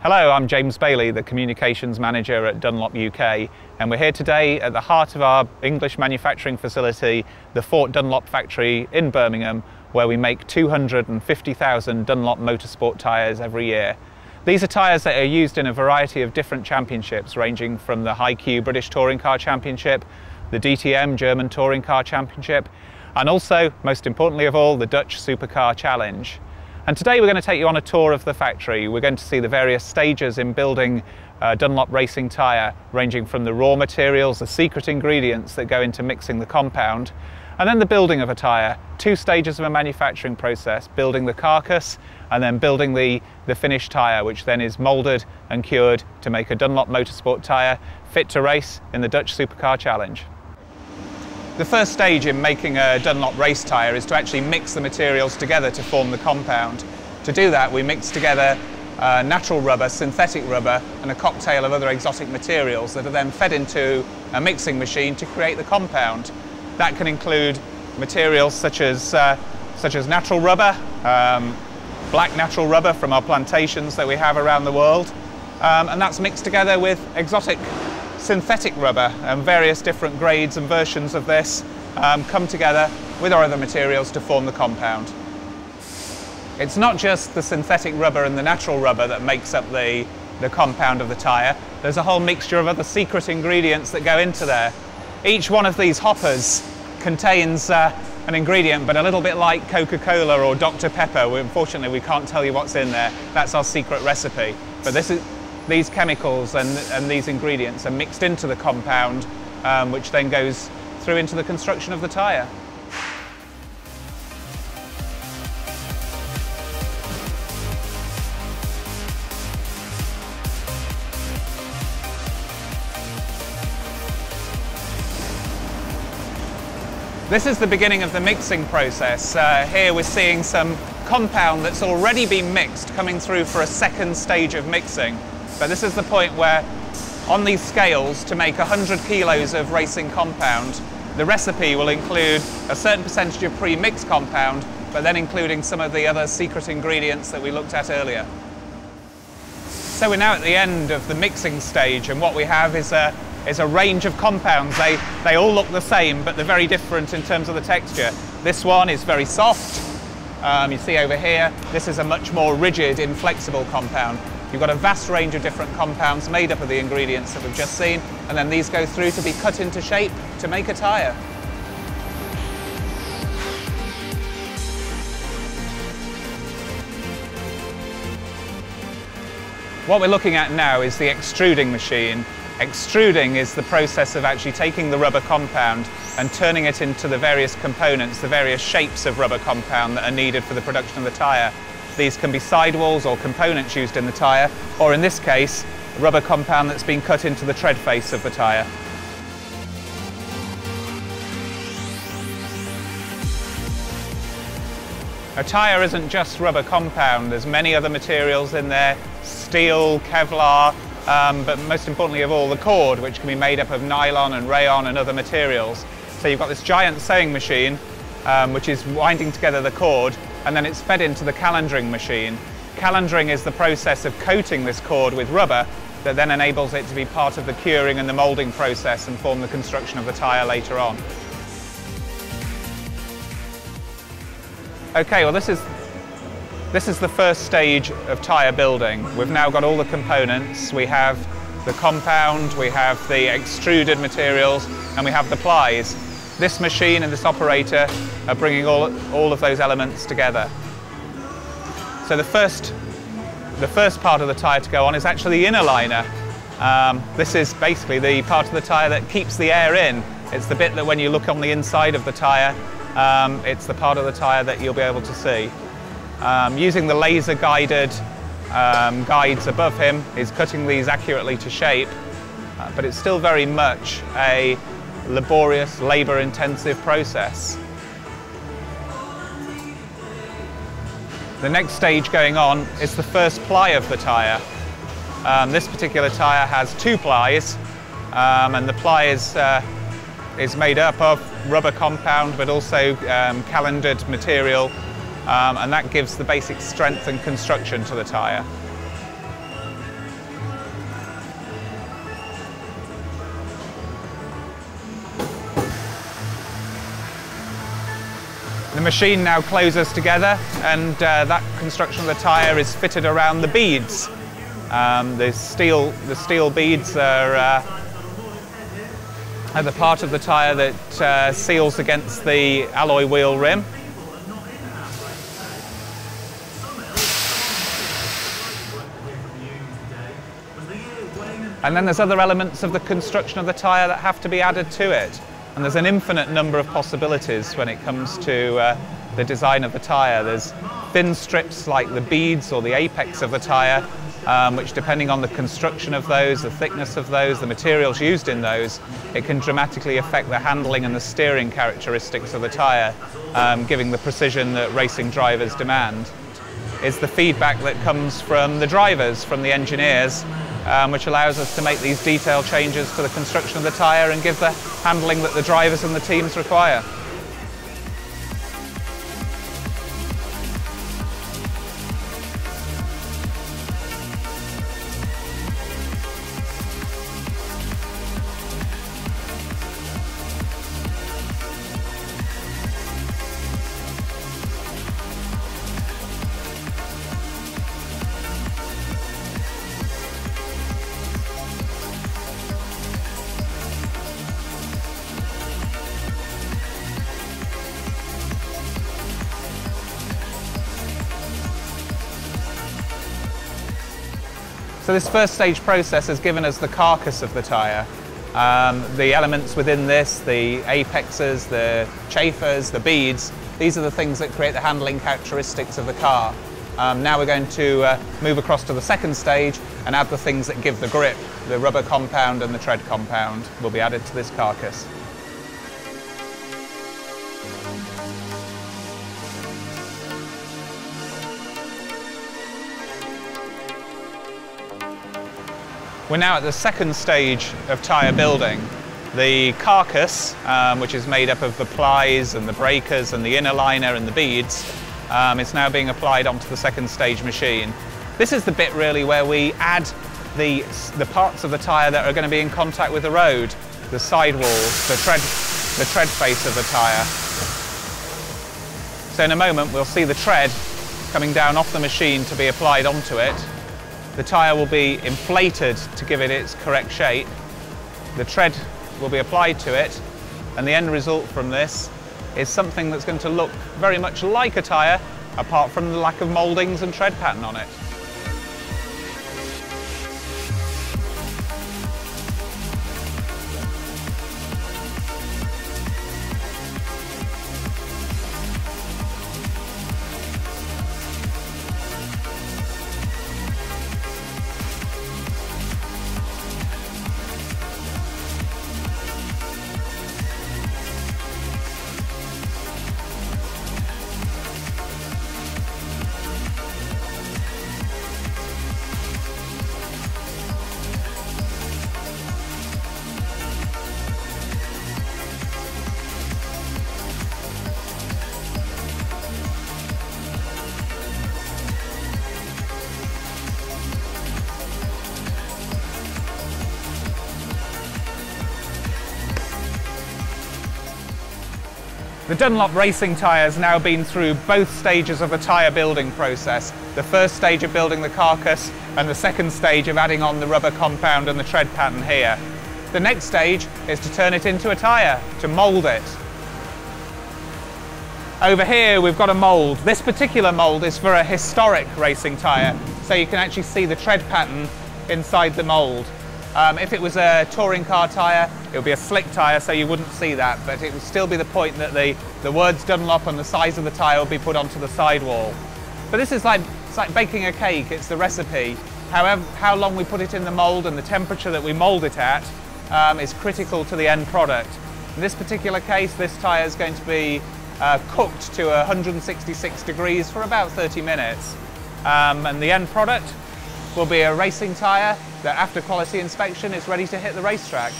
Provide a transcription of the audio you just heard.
Hello, I'm James Bailey, the Communications Manager at Dunlop UK, and we're here today at the heart of our English manufacturing facility, the Fort Dunlop factory in Birmingham, where we make 250,000 Dunlop motorsport tyres every year. These are tyres that are used in a variety of different championships, ranging from the High Q British Touring Car Championship, the DTM German Touring Car Championship, and also, most importantly of all, the Dutch Supercar Challenge. And today we're going to take you on a tour of the factory. We're going to see the various stages in building Dunlop Racing Tyre, ranging from the raw materials, the secret ingredients that go into mixing the compound, and then the building of a tyre. Two stages of a manufacturing process, building the carcass and then building the finished tyre, which then is moulded and cured to make a Dunlop motorsport tyre fit to race in the Dutch Supercar Challenge. The first stage in making a Dunlop race tyre is to actually mix the materials together to form the compound. To do that, we mix together natural rubber, synthetic rubber, and a cocktail of other exotic materials that are then fed into a mixing machine to create the compound. That can include materials such as natural rubber, black natural rubber from our plantations that we have around the world, and that's mixed together with exotic synthetic rubber, and various different grades and versions of this come together with our other materials to form the compound. It's not just the synthetic rubber and the natural rubber that makes up the compound of the tyre. There's a whole mixture of other secret ingredients that go into there. Each one of these hoppers contains an ingredient, but a little bit like Coca-Cola or Dr. Pepper. Unfortunately, we can't tell you what's in there. That's our secret recipe. But these chemicals and these ingredients are mixed into the compound, which then goes through into the construction of the tyre. This is the beginning of the mixing process. Here we're seeing some compound that's already been mixed coming through for a second stage of mixing. But this is the point where, on these scales, to make 100 kilos of racing compound, the recipe will include a certain percentage of pre-mixed compound, but then including some of the other secret ingredients that we looked at earlier. So we're now at the end of the mixing stage, and what we have is a range of compounds. They all look the same, but they're very different in terms of the texture. This one is very soft. You see over here, this is a much more rigid, inflexible compound. You've got a vast range of different compounds made up of the ingredients that we've just seen, and then these go through to be cut into shape to make a tyre. What we're looking at now is the extruding machine. Extruding is the process of actually taking the rubber compound and turning it into the various components, the various shapes of rubber compound that are needed for the production of the tyre. These can be sidewalls or components used in the tyre, or in this case, rubber compound that's been cut into the tread face of the tyre. A tyre isn't just rubber compound, there's many other materials in there, steel, Kevlar, but most importantly of all, the cord, which can be made up of nylon and rayon and other materials. So you've got this giant sewing machine, which is winding together the cord, and then it's fed into the calendering machine. Calendering is the process of coating this cord with rubber that then enables it to be part of the curing and the moulding process and form the construction of the tyre later on. Okay, well this is the first stage of tyre building. We've now got all the components. We have the compound, we have the extruded materials, and we have the plies. This machine and this operator are bringing all of those elements together. So the first part of the tyre to go on is actually the inner liner. This is basically the part of the tyre that keeps the air in. It's the bit that when you look on the inside of the tyre, it's the part of the tyre that you'll be able to see. Using the laser guided guides above him, is cutting these accurately to shape, but it's still very much a laborious, labour-intensive process. The next stage going on is the first ply of the tyre. This particular tyre has two plies, and the ply is made up of rubber compound but also calendered material, and that gives the basic strength and construction to the tyre. The machine now closes together, and that construction of the tyre is fitted around the beads. The steel beads are the part of the tyre that seals against the alloy wheel rim. And then there's other elements of the construction of the tyre that have to be added to it. And there's an infinite number of possibilities when it comes to the design of the tyre. There's thin strips like the beads or the apex of the tyre, which, depending on the construction of those, the thickness of those, the materials used in those, it can dramatically affect the handling and the steering characteristics of the tyre, giving the precision that racing drivers demand. It's the feedback that comes from the drivers, from the engineers, which allows us to make these detailed changes to the construction of the tyre and give the handling that the drivers and the teams require. So this first stage process has given us the carcass of the tyre. The elements within this, the apexes, the chafers, the beads, these are the things that create the handling characteristics of the car. Now we're going to move across to the second stage and add the things that give the grip. The rubber compound and the tread compound will be added to this carcass. We're now at the second stage of tyre building. The carcass, which is made up of the plies and the breakers and the inner liner and the beads, is now being applied onto the second stage machine. This is the bit really where we add the parts of the tyre that are going to be in contact with the road, the sidewalls, the tread face of the tyre. So in a moment we'll see the tread coming down off the machine to be applied onto it. The tyre will be inflated to give it its correct shape. The tread will be applied to it, and the end result from this is something that's going to look very much like a tyre, apart from the lack of mouldings and tread pattern on it. The Dunlop Racing Tyre has now been through both stages of the tyre building process. The first stage of building the carcass and the second stage of adding on the rubber compound and the tread pattern here. The next stage is to turn it into a tyre, to mould it. Over here we've got a mould. This particular mould is for a historic racing tyre, so you can actually see the tread pattern inside the mould. If it was a touring car tyre, it would be a slick tyre, so you wouldn't see that, but it would still be the point that the words Dunlop and the size of the tyre will be put onto the sidewall. But this is it's like baking a cake, it's the recipe. However, how long we put it in the mould and the temperature that we mould it at is critical to the end product. In this particular case, this tyre is going to be cooked to 166 degrees for about 30 minutes. And the end product will be a racing tyre that, after quality inspection, is ready to hit the racetrack.